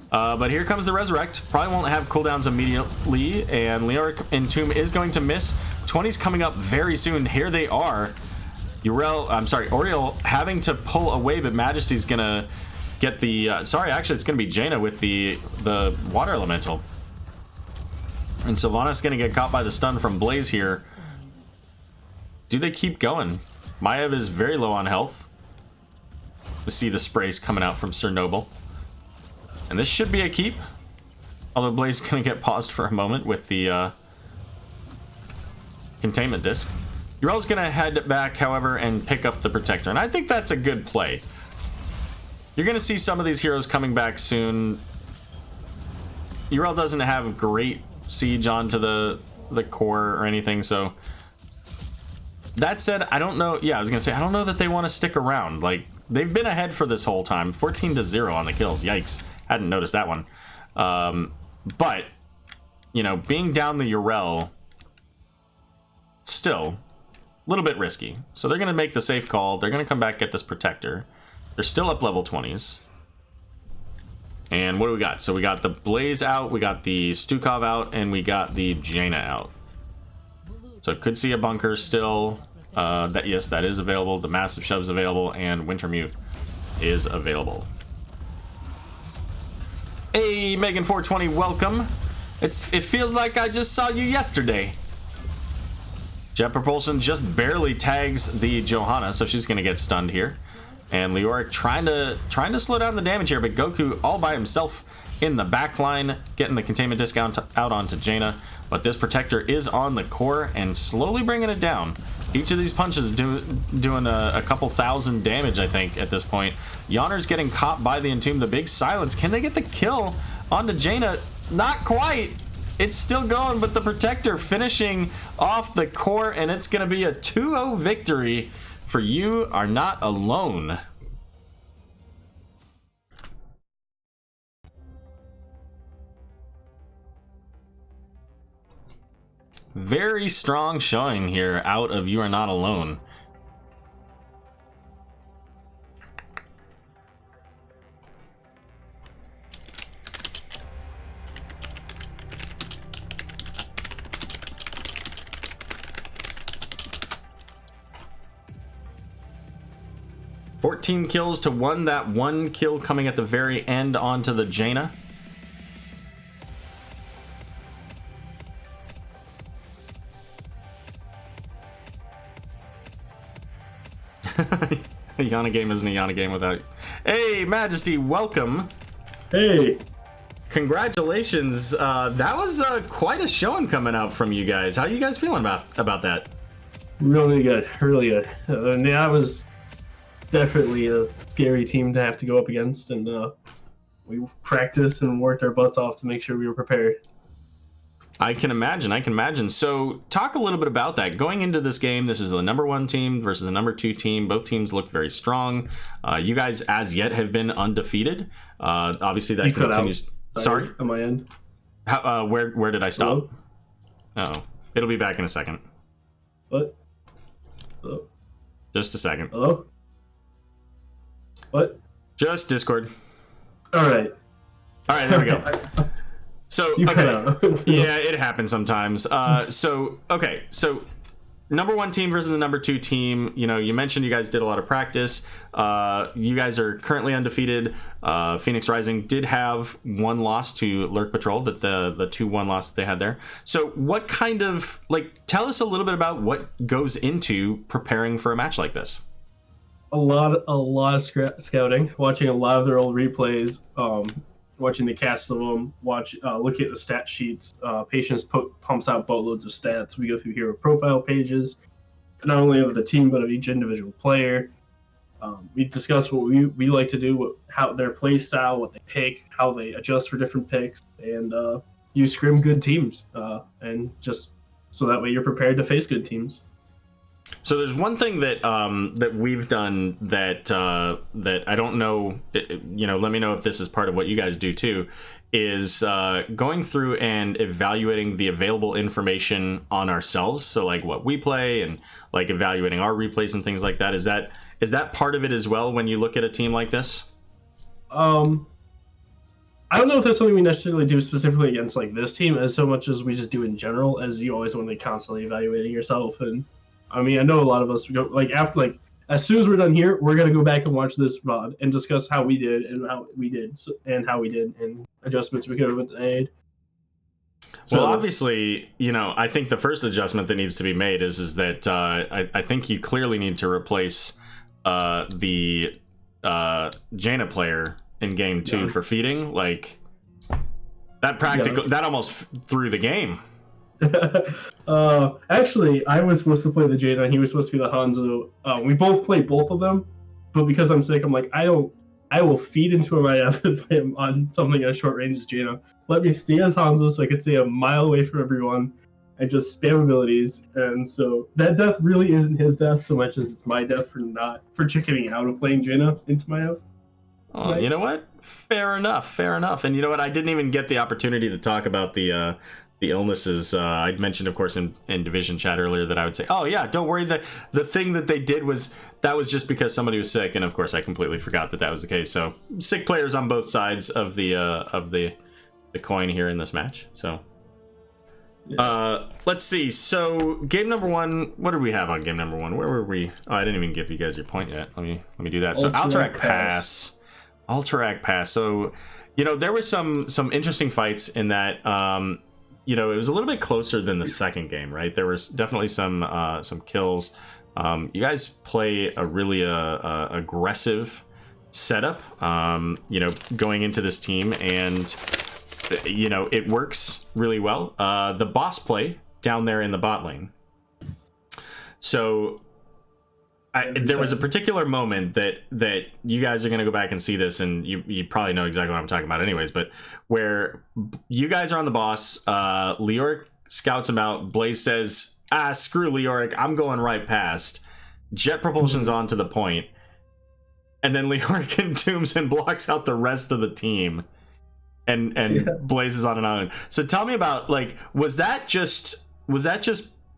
but here comes the Resurrect. Probably won't have cooldowns immediately, and Leoric Entomb is going to miss. 20's coming up very soon. Here they are. Oriel having to pull away, but Majesty's gonna get the sorry, actually it's gonna be Jaina with the water elemental, and Sylvanas gonna get caught by the stun from Blaze here. Do they keep going? Maev is very low on health. We see the sprays coming out from Sir Noble, and this should be a keep, although Blaze is gonna get paused for a moment with the containment disc. Urel's gonna head back, however, and pick up the Protector, and I think that's a good play. You're gonna see some of these heroes coming back soon. Urel doesn't have great siege onto the core or anything, so that said, I don't know. Yeah, I was gonna say I don't know that they want to stick around. Like, they've been ahead for this whole time, 14-0 on the kills. Yikes, hadn't noticed that one. But you know, being down the Urel, still a little bit risky. So they're gonna make the safe call. They're gonna come back, get this Protector. They're still up level 20s. And what do we got? So we got the Blaze out, we got the Stukov out, and we got the Jaina out. So could see a bunker still. Yes, that is available. The Massive Shove's available, and Wintermute is available. Hey, Megan420, welcome. It feels like I just saw you yesterday. Jet Propulsion just barely tags the Johanna, so she's gonna get stunned here. And Leoric trying to slow down the damage here, but Goku all by himself in the back line, getting the containment discount out onto Jaina. But this Protector is on the core and slowly bringing it down. Each of these punches doing a couple thousand damage, I think, at this point. Yawner's getting caught by the Entomb. The big silence. Can they get the kill onto Jaina? Not quite. It's still going, but the Protector finishing off the core, and it's going to be a 2-0 victory for You Are Not Alone. Very strong showing here out of You Are Not Alone. $14 kills to 1. That 1 kill coming at the very end onto the Jaina. A Yana game isn't a Yana game without... Hey, Majesty, welcome. Hey. Congratulations. That was quite a showing coming out from you guys. How are you guys feeling about that? Really good. Really good. That was definitely a scary team to have to go up against, and we practiced and worked our butts off to make sure we were prepared. I can imagine. So talk a little bit about that. Going into this game, this is the #1 team versus the #2 team. Both teams look very strong. You guys, as yet, have been undefeated. Obviously, that continues. Sorry? On my end. How, where did I stop? Hello? Oh, it'll be back in a second. What? Hello? Just a second. Hello? What? Just Discord. All right, there we go. So, okay. Yeah, it happens sometimes. So #1 team versus the #2 team. You know, you mentioned you guys did a lot of practice. You guys are currently undefeated. Phoenix Rising did have 1 loss to Lurk Patrol, that the 2-1 loss that they had there. So what kind of, tell us a little bit about what goes into preparing for a match like this. A lot of scouting, watching a lot of their old replays, watching the cast of them, looking at the stat sheets. Patience pumps out boatloads of stats. We go through hero profile pages, not only of the team but of each individual player. We discuss what we like to do, how their play style, what they pick, how they adjust for different picks, and you scrim good teams, and just so that way you're prepared to face good teams. So there's one thing that that we've done that I don't know, let me know if this is part of what you guys do too, is going through and evaluating the available information on ourselves. So like what we play and like evaluating our replays and things like that. Is that part of it as well when you look at a team like this? I don't know if that's something we necessarily do specifically against like this team, as so much as we just do in general, as you always want to be constantly evaluating yourself. And I mean, I know a lot of us go as soon as we're done here, we're gonna go back and watch this VOD and discuss how we did and how we did and adjustments we could have made. So, well, obviously, I think the first adjustment that needs to be made is that I think you clearly need to replace the Jaina player in game 2 for feeding. Like that almost threw the game. Actually, I was supposed to play the Jaina and he was supposed to be the Hanzo. We both played both of them, but because I'm sick, I'm like, I will feed into my F and play him on something at short range as Jaina. Let me stay as Hanzo so I could stay a mile away from everyone and just spam abilities. And so that death really isn't his death so much as it's my death for chickening out of playing Jaina into my F. Oh, you know what? Fair enough. And you know what? I didn't even get the opportunity to talk about the the illnesses. I'd mentioned, of course, in Division chat earlier that I would say, oh yeah, don't worry, the thing that they did was just because somebody was sick, and of course I completely forgot that was the case. So sick players on both sides of the coin here in this match. So let's see. So game number one, what did we have on game number one? Where were we? Oh, I didn't even give you guys your point yet. Let me do that. So Alterac Pass. Alterac Pass. So, you know, there was some interesting fights in that. You know, it was a little bit closer than the second game, right? There was definitely some kills. You guys play a really aggressive setup, you know, going into this team, and you know, it works really well. The boss play down there in the bot lane. So there was a particular moment that you guys are going to go back and see this, and you probably know exactly what I'm talking about anyways, but where you guys are on the boss, Leoric scouts him out, Blaze says, screw Leoric, I'm going right past. Jet propulsion's on to the point, and then Leoric entombs and blocks out the rest of the team, and Blaze is on an island. So tell me about, like, was that just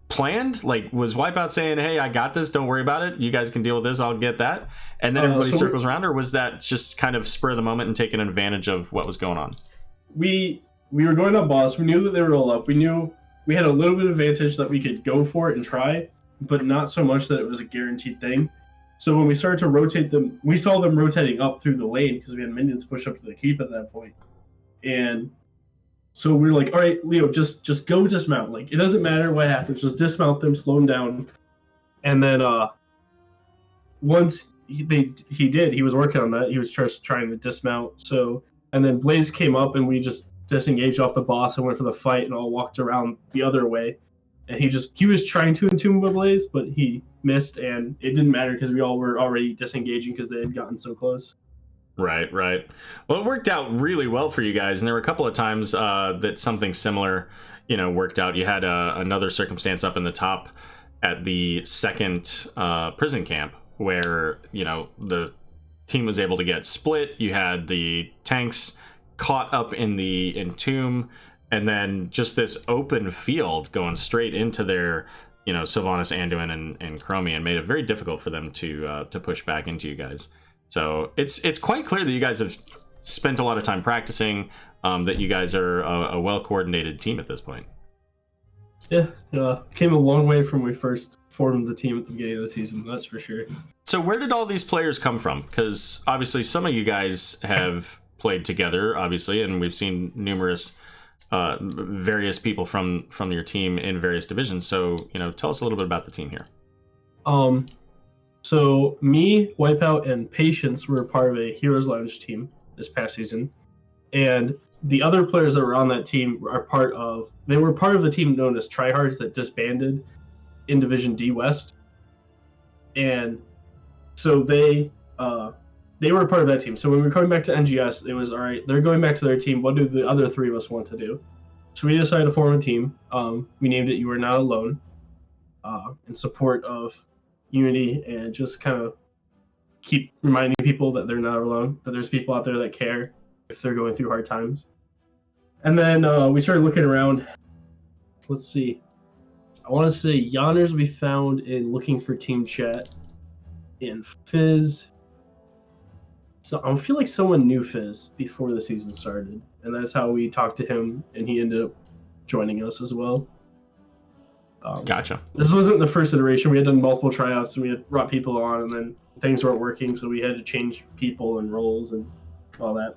planned? Like, was Wipeout saying, hey, I got this, don't worry about it, you guys can deal with this, I'll get that, and then everybody circles around, or was that just kind of spur of the moment and taking advantage of what was going on? We were going up boss, we knew that they were all up, we knew we had a little bit of advantage that we could go for it and try, but not so much that it was a guaranteed thing. So when we started to rotate them, we saw them rotating up through the lane because we had minions push up to the keep at that point. And so we were like, all right, Leo, just go dismount. Like, it doesn't matter what happens, just dismount them, slow them down. And then once he did, he was working on that. He was just trying to dismount. So, and then Blaze came up, and we just disengaged off the boss and went for the fight, and all walked around the other way. And he was trying to entomb with Blaze, but he missed, and it didn't matter because we all were already disengaging because they had gotten so close. Right. Well, it worked out really well for you guys, and there were a couple of times that something similar, you know, worked out. You had another circumstance up in the top at the second prison camp where, you know, the team was able to get split. You had the tanks caught up in the entomb, and then just this open field going straight into their, you know, Sylvanas, Anduin, and Chromium made it very difficult for them to push back into you guys. So it's quite clear that you guys have spent a lot of time practicing, that you guys are a well-coordinated team at this point. Yeah, came a long way from when we first formed the team at the beginning of the season, that's for sure. So where did all these players come from? Because obviously some of you guys have played together, obviously, and we've seen numerous various people from your team in various divisions. So, you know, tell us a little bit about the team here. So me, Wipeout, and Patience were part of a Heroes Lounge team this past season, and the other players that were on that team were part of the team known as Tryhards that disbanded in Division D West, and so they were part of that team. So when we were coming back to NGS, it was all right. They're going back to their team. What do the other three of us want to do? So we decided to form a team. We named it "You Are Not Alone," in support of unity and just kind of keep reminding people that they're not alone, that there's people out there that care if they're going through hard times. And then we started looking around. Let's see. I want to say Yanners we found in looking for team chat in Fizz. So I feel like someone knew Fizz before the season started, and that's how we talked to him, and he ended up joining us as well. Gotcha. This wasn't the first iteration. We had done multiple tryouts, and we had brought people on, and then things weren't working, so we had to change people and roles and all that.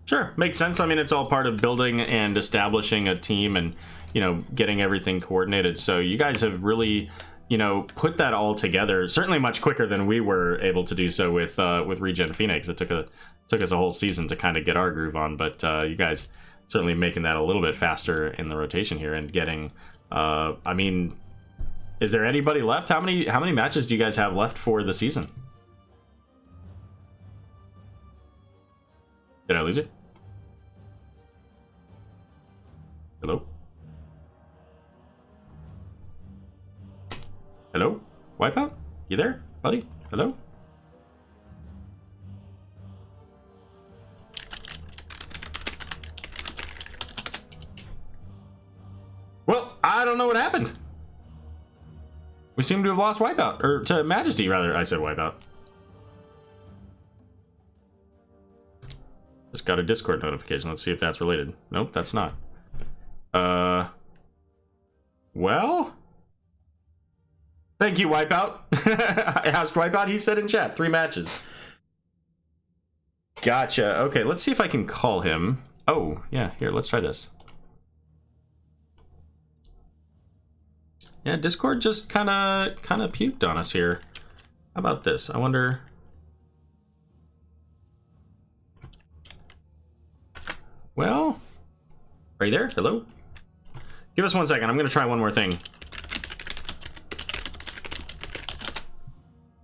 Sure, makes sense. I mean, it's all part of building and establishing a team and, you know, getting everything coordinated. So you guys have really, you know, put that all together, certainly much quicker than we were able to do so with Regen Phoenix. It took us a whole season to kind of get our groove on, but you guys certainly making that a little bit faster in the rotation here and getting... I mean, is there anybody left? How many matches do you guys have left for the season? Did I lose it? Hello? Hello? Wipeout? You there, buddy? Hello? I don't know what happened. We seem to have lost Wipeout, or to Majesty rather. I said Wipeout. Just got a Discord notification. Let's see if that's related. Nope, that's not. Well, thank you, Wipeout. I asked Wipeout. He said in chat 3 matches. Gotcha. Okay, let's see if I can call him. Oh, yeah. Here, let's try this. Yeah, Discord just kind of puked on us here. How about this? I wonder. Well, are you there? Hello? Give us 1 second. I'm going to try one more thing.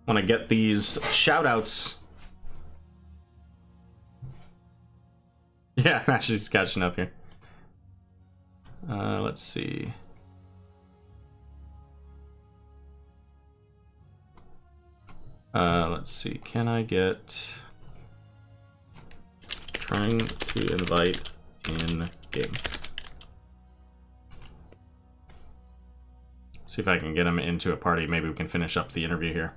Want to get these shout-outs. Yeah, I'm actually just catching up here. Let's see. Let's see. Can I get... Trying to invite in game. See if I can get him into a party. Maybe we can finish up the interview here.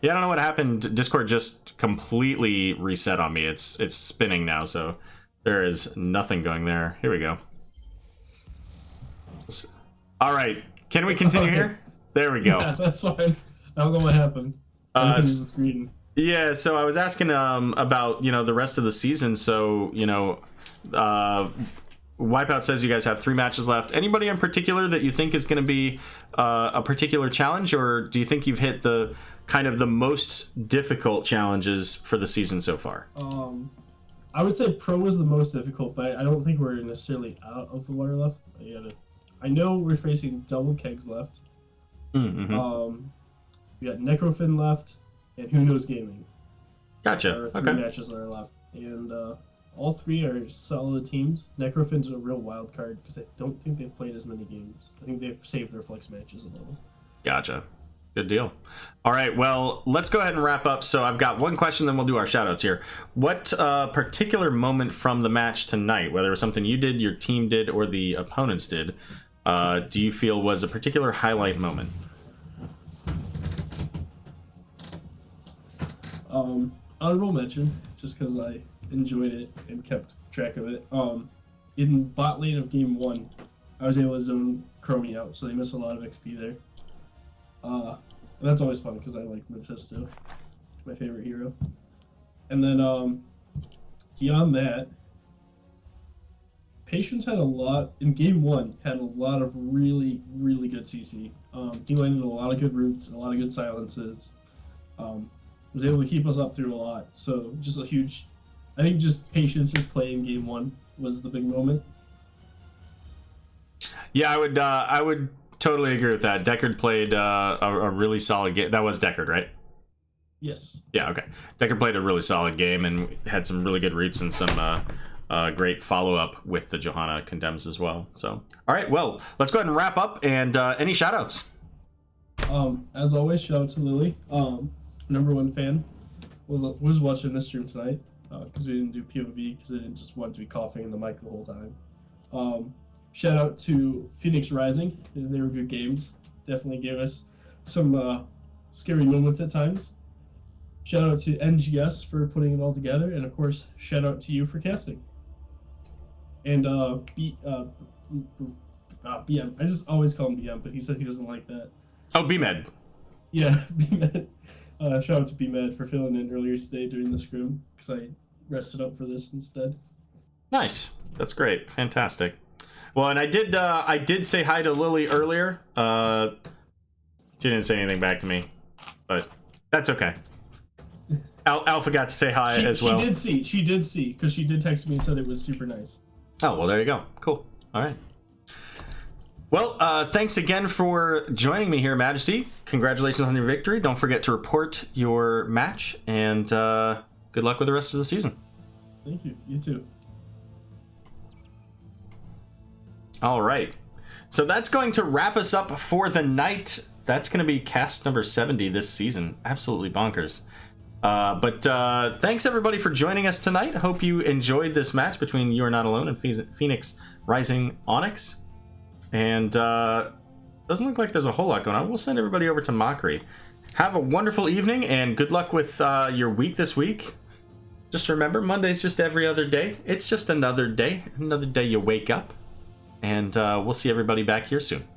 Yeah, I don't know what happened. Discord just completely reset on me. It's spinning now, so there is nothing going there. Here we go. All right, can we continue here? There we go. Yeah, that's fine. I don't know what happened. The screen. Yeah, so I was asking about, you know, the rest of the season. So, you know, Wipeout says you guys have 3 matches left. Anybody in particular that you think is going to be a particular challenge, or do you think you've hit the kind of the most difficult challenges for the season so far? I would say Pro was the most difficult, but I don't think we're necessarily out of the water left. I know we're facing double kegs left. Mm-hmm. We got Necrofin left, and Who Knows Gaming. Gotcha. There are 3 matches that are left, and all 3 are solid teams. Necrofin's a real wild card because I don't think they've played as many games. I think they've saved their flex matches a little. Gotcha. Good deal. All right, well, let's go ahead and wrap up. So I've got one question, then we'll do our shoutouts here. What particular moment from the match tonight, whether it was something you did, your team did, or the opponents did, do you feel was a particular highlight moment? Honorable mention, just because I enjoyed it and kept track of it. In bot lane of game 1, I was able to zone Chromie out, so they missed a lot of XP there. And that's always fun because I like Mephisto, my favorite hero. And then beyond that, Patience had a lot in game 1. Had a lot of really good CC. He landed a lot of good roots and a lot of good silences. Was able to keep us up through a lot. So just a huge, I think just Patience's play in game 1 was the big moment. Yeah, I would totally agree with that. Deckard played a really solid game. That was Deckard, right? Yes. Yeah, okay. Deckard played a really solid game and had some really good roots and some great follow-up with the Johanna Condemns as well. So, all right, well, let's go ahead and wrap up. And any shout-outs? As always, shout out to Lily. #1 fan, was watching this stream tonight because we didn't do POV because I didn't just want to be coughing in the mic the whole time. Shout out to Phoenix Rising. They were good games. Definitely gave us some scary moments at times. Shout out to NGS for putting it all together, and of course, shout out to you for casting. And BM. I just always call him BM, but he said he doesn't like that. Oh, BMed. Yeah, BMed. Shout out to BMed for filling in earlier today during the scrim because I rested up for this instead. Nice. That's great. Fantastic. Well, and I did say hi to Lily earlier. She didn't say anything back to me, but that's okay. Alpha got to say hi as well. She did see, because she did text me and said it was super nice. Oh, well, there you go. Cool. All right. Well, thanks again for joining me here, Majesty. Congratulations on your victory. Don't forget to report your match, and good luck with the rest of the season. Thank you. You too. All right. So that's going to wrap us up for the night. That's going to be cast number 70 this season. Absolutely bonkers. But thanks everybody for joining us tonight. Hope you enjoyed this match between You Are Not Alone and Phoenix Rising Onyx. And doesn't look like there's a whole lot going on. We'll send everybody over to Mockery. Have a wonderful evening, and good luck with your week this week. Just remember, Monday's just every other day. It's just another day you wake up. And we'll see everybody back here soon.